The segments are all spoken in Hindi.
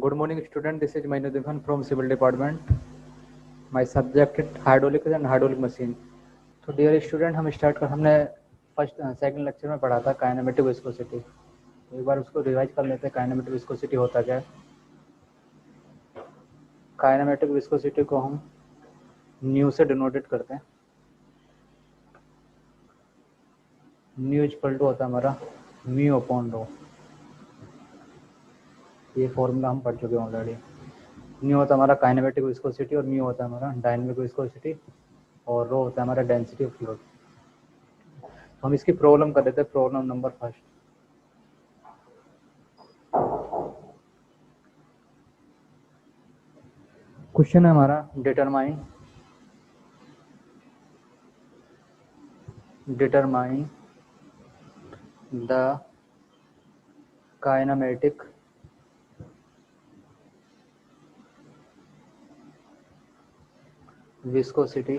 Good morning, student. This is Mainuddin from Civil Department. My subject is hydraulics and hydraulic machine. तो डियर स्टूडेंट हमने फर्स्ट सेकंड लेक्चर में पढ़ा था काइनेमेटिक विस्कोसिटी। तो एक बार उसको रिवाइज कर लेते हैं। काइनेमेटिक विस्कोसिटी होता क्या है? काइनेमेटिक विस्कोसिटी को हम न्यू से डिनोटेड करते हैं। न्यू इक्वल टू होता है हमारा म्यू अपॉन रो। ये फॉर्मूला हम पढ़ चुके हैं ऑलरेडी। न्यू होता है हमारा काइनेमेटिक विस्कोसिटी और म्यू होता है हमारा डायनेमिक विस्कोसिटी और रो होता है हमारा डेंसिटी ऑफ फ्लूइड। हम इसकी प्रॉब्लम कर देते हैं। Problem number first. क्वेश्चन है हमारा determine the kinematic viscosity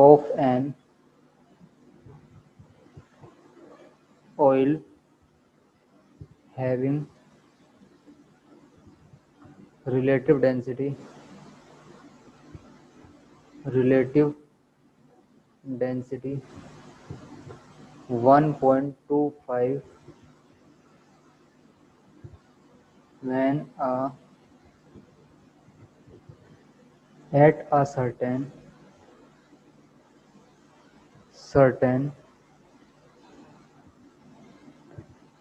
of an oil having relative density 1.25 when at a certain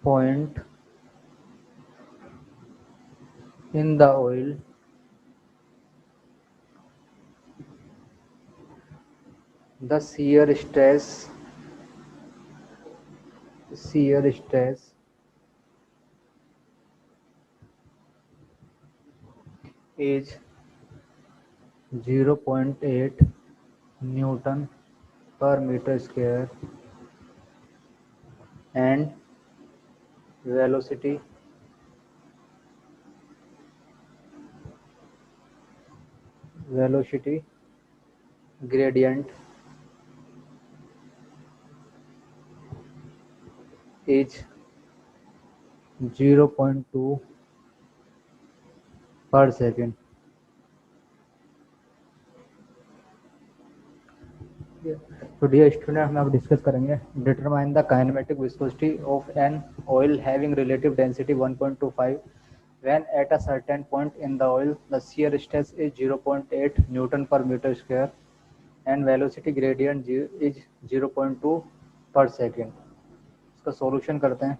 point in the oil the shear stress is 0.8 Newton per meter square and velocity gradient is 0.2 per second. तो डियर स्टूडेंट हम अब डिस्कस करेंगे determine the kinematic viscosity of an oil having relative density 1.25 when at a certain point in the oil the shear stress is 0.8 Newton per meter square and velocity gradient is 0.2 per second. इसका सॉल्यूशन करते हैं।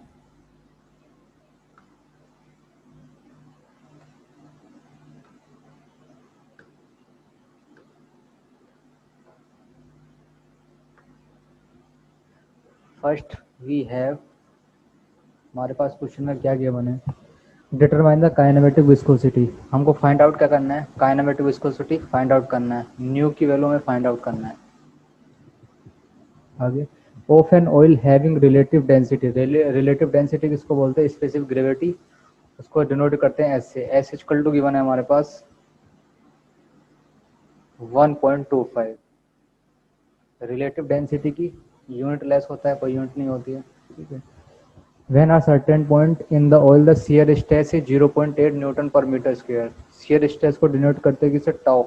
फर्स्ट वी हैव हमारे पास क्वेश्चन में क्या गिवन है डिटरमाइन द काइनेमेटिक विस्कोसिटी। हमको फाइंड आउट क्या करना है? काइनेमेटिक विस्कोसिटी फाइंड आउट करना है। न्यू की वैल्यू में फाइंड आउट करना है। आगे of an oil having relative density. Relative density किसको बोलते हैं? Specific gravity. उसको डिनोट करते हैं एस से। एस इक्वल टू गिवन है हमारे पास 1.25। रिलेटिव डेंसिटी की यूनिट लेस होता है, कोई यूनिट नहीं होती है। ठीक है। When a certain point in the oil the shear stress is 0.8 newton per metre square. shear stress को डिनोट करते हैं किससे? टाउ।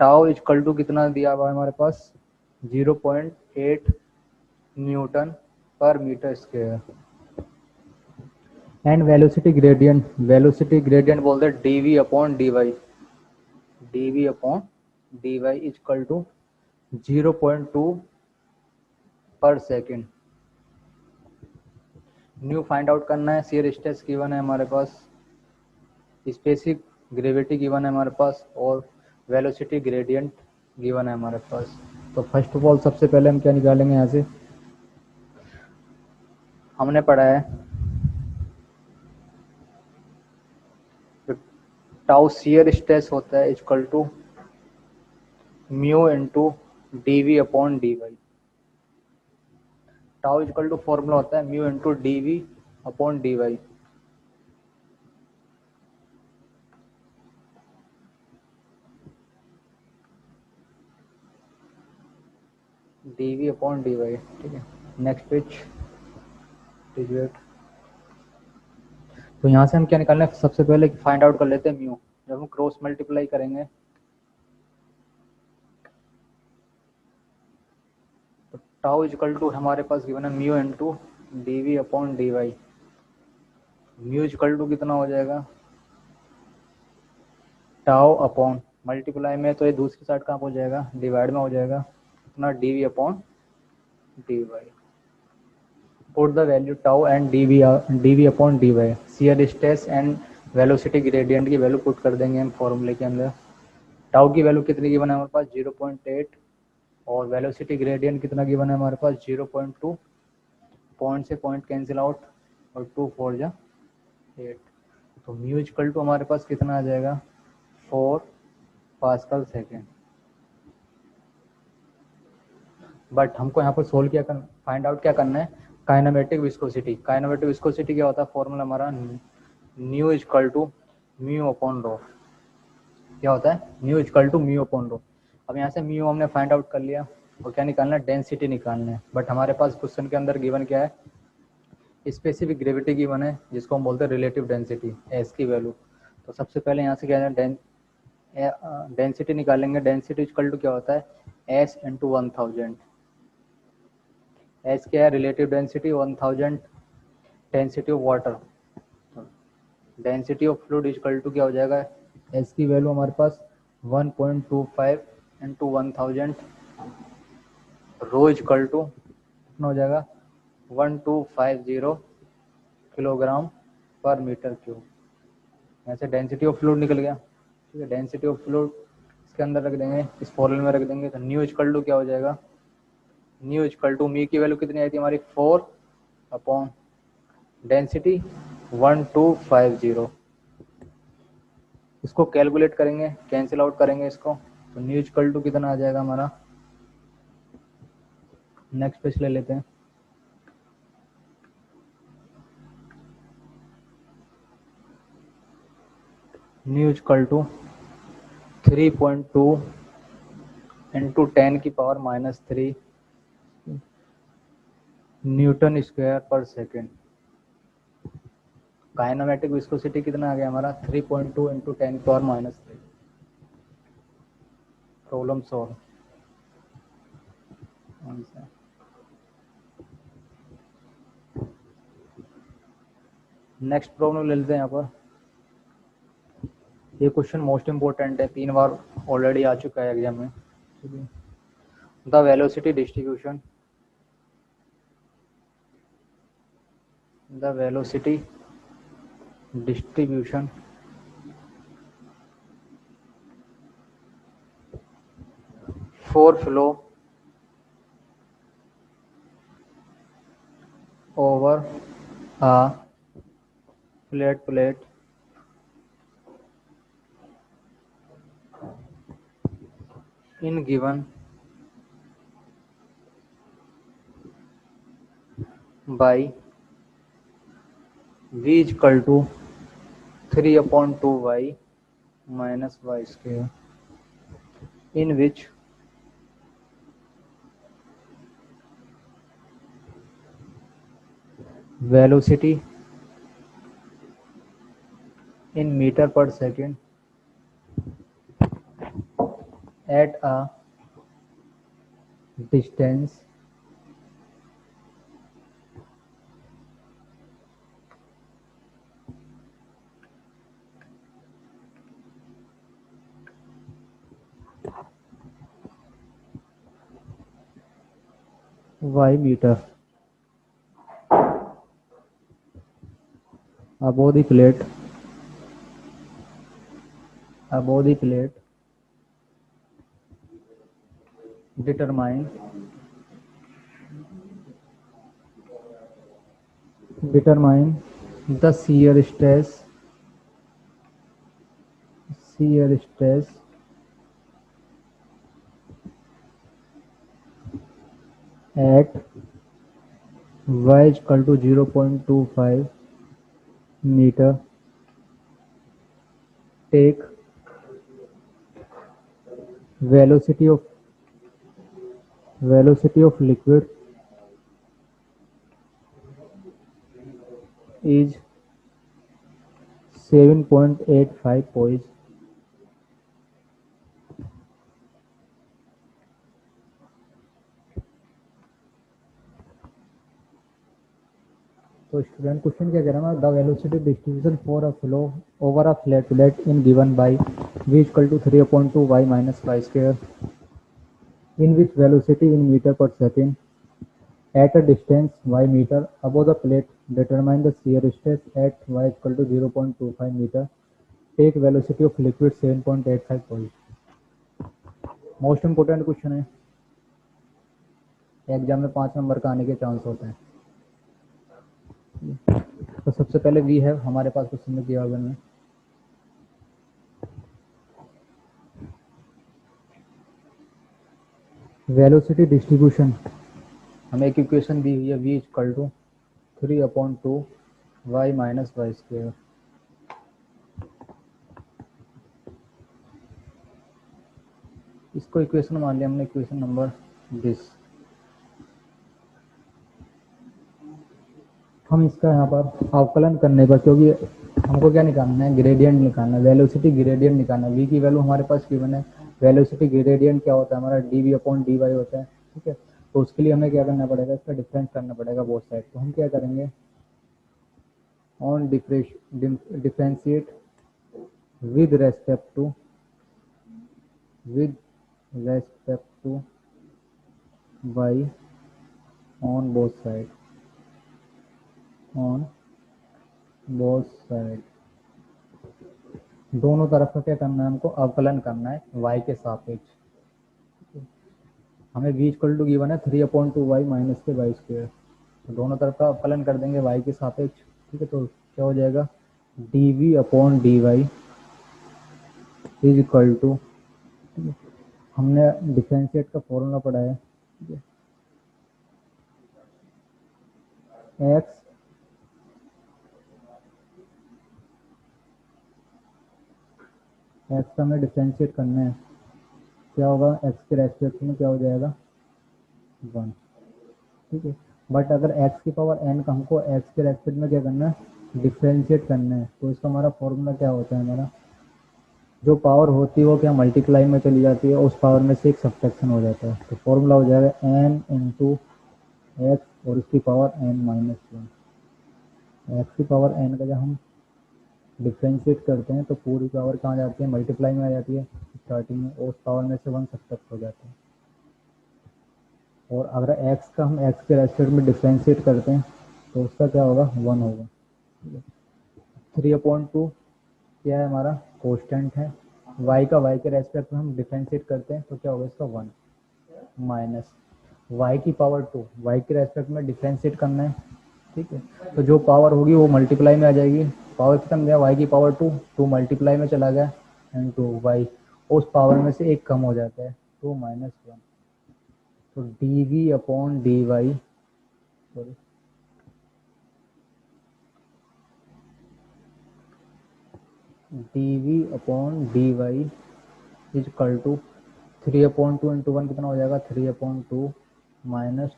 टाउ इक्वल टू कितना दिया हुआ है हमारे पास? 0.8 newton per metre square. And velocity gradient बोलते हैं dv अपॉन dy equal to 0.2 per second. New find out करना है। shear stress गिवन है हमारे पास, स्पेसिफिक ग्रेविटी गिवन है हमारे पास और वेलोसिटी ग्रेडियंट गिवन है हमारे पास। तो फर्स्ट ऑफ ऑल सबसे पहले हम क्या निकालेंगे? यहाँ से हमने पढ़ा है टाउ shear स्ट्रेस होता है equal to mu into D upon D Y. Tau equal to formula होता है mu into D upon D Y. D upon D Y. ठीक है। Next page digit. तो यहाँ से हम क्या निकालना है, सबसे पहले फाइंड आउट कर लेते हैं म्यू। जब हम क्रॉस मल्टीप्लाई करेंगे तो टाउ इजकल टू हमारे पास गिवन है mu into D V upon D Y. Mu equal to कितना हो जाएगा, टाउ अपॉन मल्टीप्लाई में तो ये दूसरी साइड कहाँ हो जाएगा, डिवाइड में हो जाएगा, इतना D V upon D Y. Put the value tau and D V upon D Y, shear stress and velocity gradient की वैल्यू पुट कर देंगे हम फॉर्मूले के अंदर। टाउ की वैल्यू कितनी गिवन है हमारे पास 0.8 और वेलोसिटी ग्रेडियंट कितना गिवन है हमारे पास 0.2। पॉइंट से पॉइंट कैंसिल आउट और 2 4 जा 8। तो म्यू इक्वल टू हमारे पास कितना आ जाएगा 4 पास्कल सेकेंड। बट हमको यहाँ पर सोल्व क्या करना, फाइंड आउट क्या करना है, काइनेमेटिक विस्कोसिटी। काइनेमेटिक विस्कोसिटी क्या होता है, फॉर्मूला हमारा nu equal to mu upon rho. क्या होता है, mu equal to mu upon rho. अब यहाँ से म्यू हमने फाइंड आउट कर लिया और क्या निकालना है, डेंसिटी निकालना है। बट हमारे पास क्वेश्चन के अंदर गिवन क्या है, स्पेसिफिक ग्रेविटी गिवन है जिसको हम बोलते हैं रिलेटिव डेंसिटी, एस की वैल्यू। तो सबसे पहले यहाँ से क्या है, डेंसिटी निकालेंगे। डेंसिटी इक्वल टू क्या होता है, एस इंटू 1000। एस क्या है, relative density 1000 density of water. Density of fluid equal to क्या हो जाएगा, एस की वैल्यू हमारे पास 1.25 इंटू 1000। रो इक्वल टू कितना हो जाएगा 1250 किलोग्राम पर मीटर क्यूब। यहाँ से डेंसिटी ऑफ फ्लूइड निकल गया। ठीक है, डेंसिटी ऑफ फ्लूइड इसके अंदर रख देंगे, इस फॉर्मूले में रख देंगे। तो न्यू इक्वल टू क्या हो जाएगा, न्यू इक्वल टू मी की वैल्यू कितनी आई थी हमारी 4 अपॉन डेंसिटी 1250। इसको कैलकुलेट करेंगे, कैंसिल आउट करेंगे इसको, तो न्यू इक्वल टू कितना आ जाएगा हमारा। नेक्स्ट पेज ले लेते हैं। न्यू इक्वल टू 3.2 इंटू 10 की पावर -3 न्यूटन स्क्वायर पर सेकेंड। काइनेमेटिक विस्कोसिटी कितना आ गया हमारा 3.2 इंटू 10 की power -3। Problem solve. Next problem ले लेते हैं यहाँ पर। ये क्वेश्चन मोस्ट इंपोर्टेंट है, 3 बार ऑलरेडी आ चुका है एग्जाम में। The velocity distribution, the velocity distribution for flow over a flat plate in given by v is equal to 3/2y minus y square, in which velocity in meter per second at a distance y meter above the plate determine the shear stress at y is equal to 0.25 meter. Take velocity of liquid is 7.85 poise. तो स्टूडेंट क्वेश्चन क्या कह रहा है, the velocity distribution for a flow over a flat plate in given by v equal to 3/2 y minus y square in which velocity in meter per second at a distance y meter above the plate, determine the shear stress at y equal to 0.25 meter. Take velocity of liquid 7.85 poise. Most important question है, एग्जाम में 5 नंबर का आने के चांस होते हैं। तो सबसे पहले वी है हमारे पास क्वेश्चन में दिया हुआ है, वेलोसिटी डिस्ट्रीब्यूशन हमें एक इक्वेशन दी हुई है v equal to 3/2 y minus y square. इसको इक्वेशन मान लिया हमने, इक्वेशन नंबर 20। हम इसका यहाँ पर अवकलन करने पर, क्योंकि हमको क्या निकालना है, ग्रेडियंट निकालना है, वेलोसिटी ग्रेडियंट निकालना है। v की वैल्यू हमारे पास गिवन है, वेलोसिटी ग्रेडियंट क्या होता है हमारा, dv/dy होता है, ठीक है। तो उसके लिए हमें क्या करना पड़ेगा, इसका डिफरेंस करना पड़ेगा बोथ साइड। तो हम क्या करेंगे, on differentiate with respect to y on both side, on both side. दोनों तरफ का क्या करना है, हमको अवकलन करना है y के सापेक्ष। हमें v इक्वल टू गिवन है 3/2 y माइनस के y स्क्वायर। तो दोनों तरफ का अवकलन कर देंगे y के सापेक्ष, ठीक है। तो क्या हो जाएगा, dv/dy इज इक्वल टू, हमने डिफरेंशिएट का फॉर्मूला पढ़ा है, ठीक है, x का हमें डिफरेंशिएट करना है, क्या होगा, x के रेस्पेक्ट में क्या हो जाएगा, 1, ठीक है। बट अगर x की पावर n का हमको x के रेस्पेक्ट में क्या करना है, डिफरेंशिएट करना है, तो इसका हमारा फॉर्मूला क्या होता है, हमारा जो पावर होती है वो क्या मल्टीप्लाई में चली जाती है, उस पावर में से एक सब्ट्रैक्शन हो जाता है। तो फॉर्मूला हो जाएगा n इंटू एक्स और उसकी पावर n माइनस 1। एक्स की पावर n का जब हम डिफ्रेंशिएट करते हैं तो पूरी पावर कहाँ जाती है, मल्टीप्लाई में आ जाती है स्टार्टिंग में, और उस पावर में से 1 सब्ट्रैक्ट हो जाता है। और अगर x का हम x के रेस्पेक्ट में डिफ्रेंशिएट करते हैं तो उसका क्या होगा, 1 होगा, ठीक है। 3/2 क्या है हमारा, कोस्टेंट है। y का y के रेस्पेक्ट में हम डिफ्रेंशिएट करते हैं तो क्या होगा, इसका 1 माइनस y की पावर 2, y के रेस्पेक्ट में डिफ्रेंशिएट करना है, ठीक है। तो जो पावर होगी वो मल्टीप्लाई में आ जाएगी, पावर कितना गया, y की पावर 2, 2 मल्टीप्लाई में चला गया एंड 2 y, उस पावर में से एक कम हो जाता है, 2 माइनस 1। तो dv/dy, sorry, dv/dy is equal to 3/2 into 1 कितना हो जाएगा, 3/2 माइनस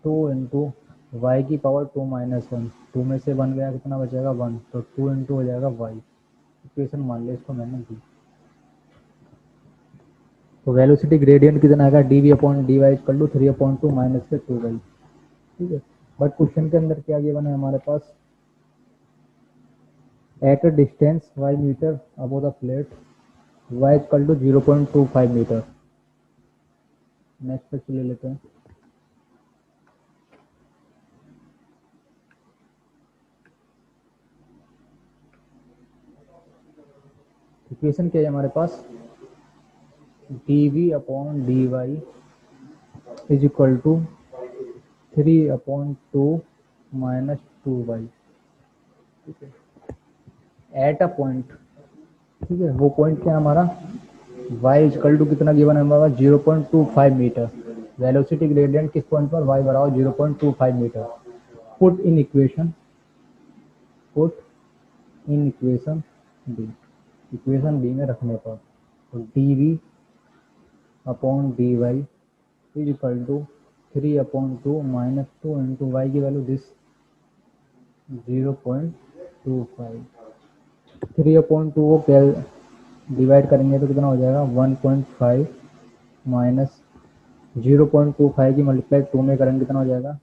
2 इंटू वाई की पावर 2 माइनस 1, 2 में से 1 गया कितना बचेगा, 1, तो 2 इंटू हो जाएगा y। इक्वेशन मान लिया इसको मैंने दी। तो वेलोसिटी ग्रेडियंट कितना आएगा, dv/dy इक्वल टू 3/2 माइनस के 2y, ठीक है। बट क्वेश्चन के अंदर क्या गिवन है हमारे पास, at a distance y metre above the plate y equal to 0.25 metre. Next question ले लेते हैं। इक्वेशन क्या है हमारे पास, dv/dy is equal to 3/2 minus 2y, ठीक है, एट अ पॉइंट, ठीक है। वो पॉइंट क्या है हमारा, y इक्वल टू कितना गिवन है हमारा, 0.25 मीटर। वेलोसिटी ग्रेडियंट किस पॉइंट पर, y बराबर 0.25 metre. Put in equation, put in equation D, equation D में रखने पर, तो dv/dy is equal to 3/2 minus 2 into Y की वैल्यू दिस, 0.25, 3/2 को क्या डिवाइड करेंगे तो कितना हो जाएगा 1.5 माइनस 0.25 की मल्टीप्लाई 2 में करेंगे कितना हो जाएगा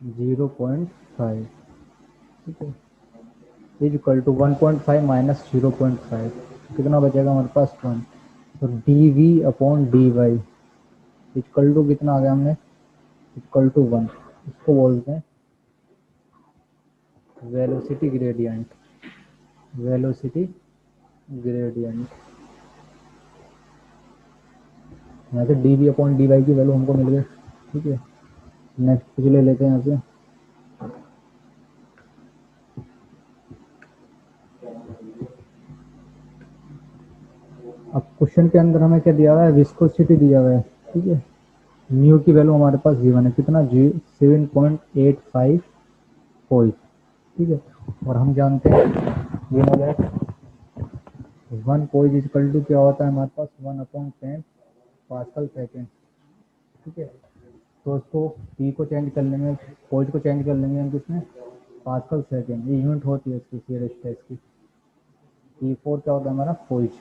0.5, ठीक है, इज इक्वल टू 1.5 माइनस 0.5, कितना बचेगा हमारे पास 1। तो D V upon D Y equal to कितना आ गया हमने इक्वल टू 1, इसको बोलते हैं वेलोसिटी ग्रेडियंट, वेलोसिटी ग्रेडियंट। यहाँ से D V upon D Y की वैल्यू हमको मिल गई, ठीक है। नेक्स्ट कुछ ले लेते हैं यहाँ से, अब क्वेश्चन के अंदर हमें क्या दिया हुआ है विस्कोसिटी दिया हुआ है, ठीक है। म्यू की वैल्यू हमारे पास गिवन है कितना 7.85 पोइज, ठीक है। और हम जानते हैं ये हो गया 1 पोइज इक्वल टू क्या होता है हमारे पास 1/10 पास्कल सेकेंड, ठीक है। तो उसको पी को चेंज कर लेंगे, पोइज को चेंज कर लेंगे हम किसमें पास्कल सेकेंड, ये यूनिट होती है इसकी शियर स्ट्रेस की। P4 क्या होता है हमारा पोइज।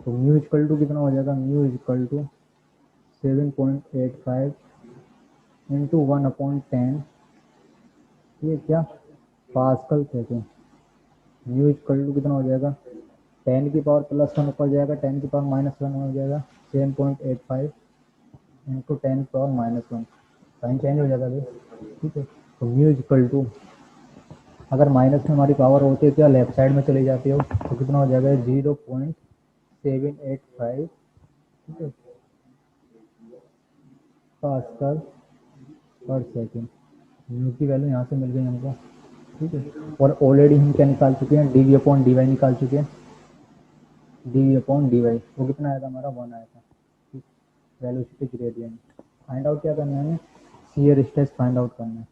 तो म्यू इक्वल टू कितना हो जाएगा म्यू इक्वल टू 7.85 इंटू 1/10, ये क्या pascal second. Mu equal to कितना हो जाएगा 10 की पावर +1 ऊपर जाएगा 10 की पावर -1 हो जाएगा 7.85 इंटू 10 की पावर -1, साइन चेंज हो जाएगा भाई, ठीक है। तो म्यू इक्वल टू अगर माइनस में हमारी पावर होती है क्या लेफ्ट साइड में चली जाती हो तो कितना हो जाएगा 0.785, ठीक है, पास्कल पर सेकेंड। म्यू की वैल्यू यहाँ से मिल गई हमको, ठीक है। और ऑलरेडी हम क्या निकाल चुके हैं D V upon D Y निकाल चुके हैं, D V upon D Y वो कितना आया था हमारा 1 आया था, ठीक। वेलोसिटी ग्रेडियंट फाइंड आउट क्या करना है हमें शियर स्ट्रेस फाइंड आउट करना है।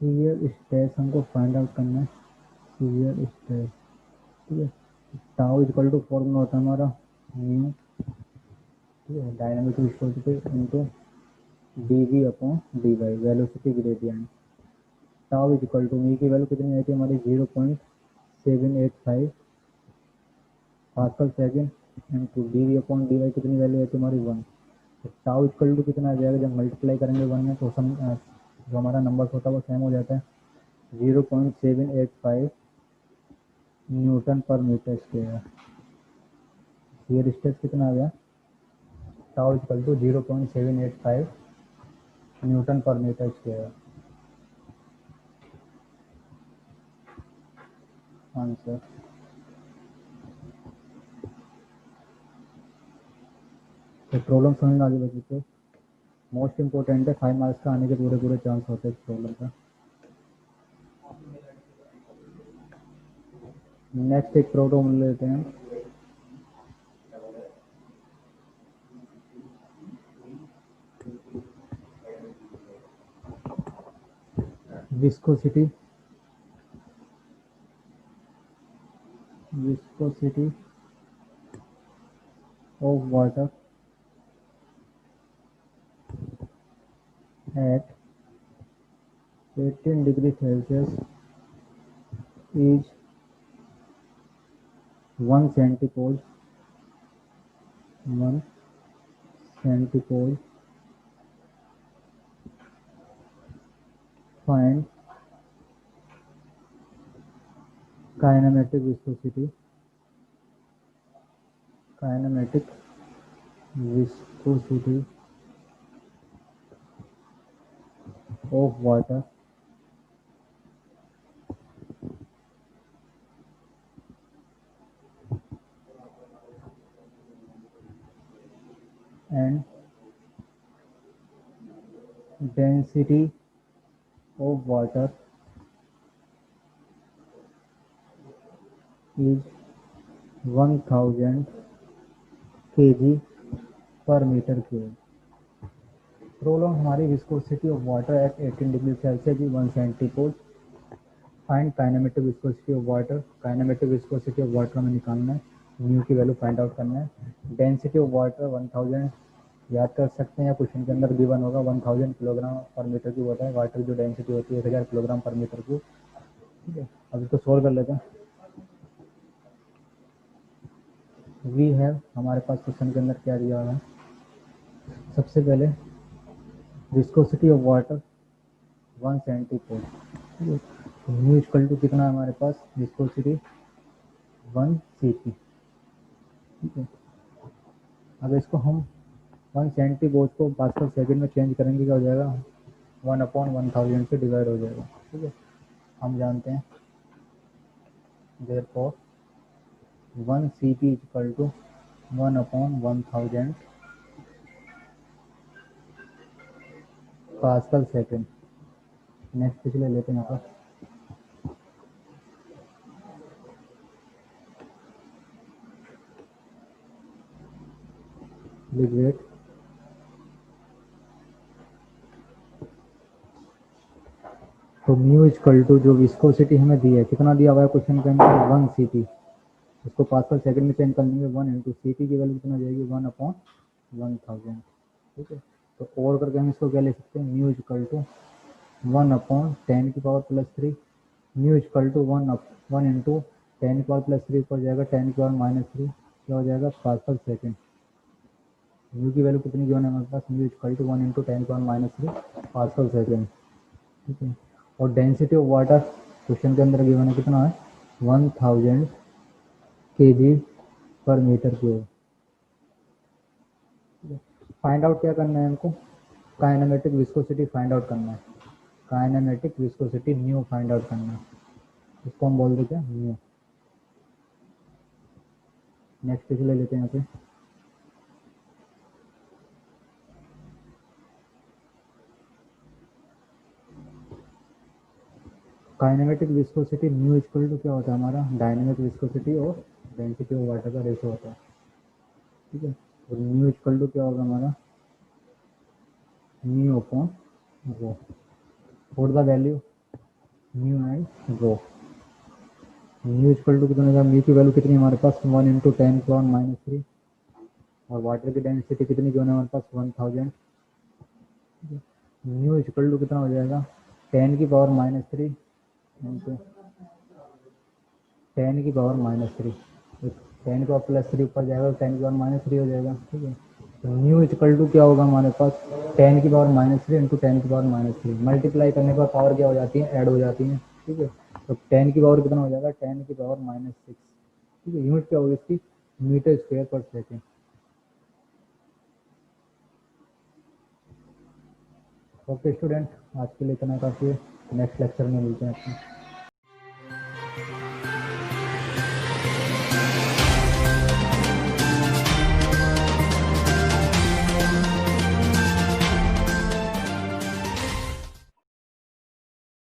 शियर स्ट्रेस हमको फाइंड आउट करना है, शियर स्ट्रेस, ठीक है। टाउ इक्वल टू फॉर्मूला होता है हमारा म्यू, ठीक है, dynamic viscosity into D V upon D Y velocity gradient. Tau equal to mu की वैल्यू कितनी आई थी हमारी 0.785 pascal second into D V upon D Y कितनी वैल्यू आई थी हमारी 1। तो टाउ इक्वल टू कितना आ जाएगा जब मल्टीप्लाई करेंगे 1 में तो जो हमारा नंबर होता है वो सेम हो जाता है 0.785 Newton per metre square. Shear stress कितना आ गया tau equal to 0.785 Newton per metre square, answer. तो प्रॉब्लम समझ में आगे बच्चे को मोस्ट इंपॉर्टेंट है 5 मार्क्स का आने के पूरे पूरे चांस होते हैं इस प्रॉब्लम का। नेक्स्ट एक प्रॉब्लम लेते हैं, viscosity, viscosity of water at 18 degree Celsius is 1 centipole, 1 centipole. Find kinematic viscosity, kinematic viscosity of water and density of water is 1000 kg per meter cube. प्रोलॉन्ग हमारी viscosity of water at 18 degree Celsius भी 170 पोल। Find kinematic viscosity of water, kinematic viscosity of water हमें निकालना है, म्यू की वैल्यू फाइंड आउट करना है। डेंसिटी ऑफ वाटर 1000 याद कर सकते हैं, या क्वेश्चन के अंदर गिवन होगा 1000 किलोग्राम पर मीटर क्यूब होता है। वाटर की जो डेंसिटी होती है 1000 किलोग्राम पर मीटर क्यूब। ठीक है, अब इसको सोल्व कर लेते हैं। वी हैव, हमारे पास क्वेश्चन के अंदर क्या दिया हुआ है, सबसे पहले विस्कोसिटी ऑफ वाटर 174। ठीक है, तो म्यू इक्वल टू कितना है हमारे पास, विस्कोसिटी 1 cp। ठीक है, अब इसको हम 170 बोझ को पास्कल सेकंड में चेंज करेंगे, क्या हो जाएगा, 1/1000 से डिवाइड हो जाएगा। ठीक है, हम जानते हैं therefore 1 cp equal to 1/1000 pascal second. Next पिछले लेते हैं यहाँ पर, लिक्विड तो म्यू इक्वल टू जो विस्कोसिटी हमें दी है, कितना दिया हुआ है क्वेश्चन के अंदर, 1 cp। इसको पास्कल सेकंड में चेंज कर लेंगे, 1 इंटू cp की वैल्यू कितना हो जाएगी, 1/1000। ठीक है, तो और करके हम इसको क्या ले सकते हैं, म्यू इक्वल टू 1/10 की power plus 3, mu equal to 1 into 10 की पावर प्लस 3 हो जाएगा 10 की पावर माइनस 3, क्या हो जाएगा, पास्कल सेकंड। म्यू की वैल्यू कितनी गिवन है हमारे पास, म्यू इक्वल टू 1 इंटू 10 की पावर माइनस 3 पास्कल सेकंड। ठीक है, और डेंसिटी ऑफ वाटर क्वेश्चन के अंदर गिवन है कितना है, 1000 kg पर मीटर क्यूब। फाइंड आउट क्या करना है हमको, काइनेमेटिक विस्कोसिटी फाइंड आउट करना है, kinematic viscosity mu find out करना है, इसको हम बोल देते हैं म्यू। नेक्स्ट ले लेते हैं यहाँ पे, kinematic viscosity mu equal to क्या होता है हमारा, डायनेमिक विस्कोसिटी और डेंसिटी ऑफ वाटर का रेशो होता है। ठीक है, और म्यू इक्वल टू क्या होगा हमारा, mu upon rho, for the value mu and rho. Mu equal to कितना होगा, म्यू की वैल्यू कितनी हमारे पास, 1 इंटू 10 की पावर माइनस 3, और वाटर की डेंसिटी कितनी जो है हमारे पास 1000। म्यू इक्वल टू कितना हो जाएगा, 10 की पावर माइनस 3 इंटू 10 की पावर माइनस 3, 10 की पावर प्लस 3 ऊपर जाएगा, 10 की पावर माइनस 3 हो जाएगा। ठीक है, तो म्यू इक्वल टू क्या होगा हमारे पास, 10 की पावर माइनस 3 इंटू 10 की पावर माइनस 3, मल्टीप्लाई करने पर पावर क्या हो जाती है, ऐड हो जाती है। ठीक है, तो 10 की पावर कितना हो जाएगा, 10 की पावर माइनस 6। ठीक है, यूनिट क्या होगी इसकी, मीटर स्क्वायर पर सेकेंड। ओके स्टूडेंट, आज के लिए इतना काफ़ी है, नेक्स्ट लेक्चर में मिलते हैं आपको।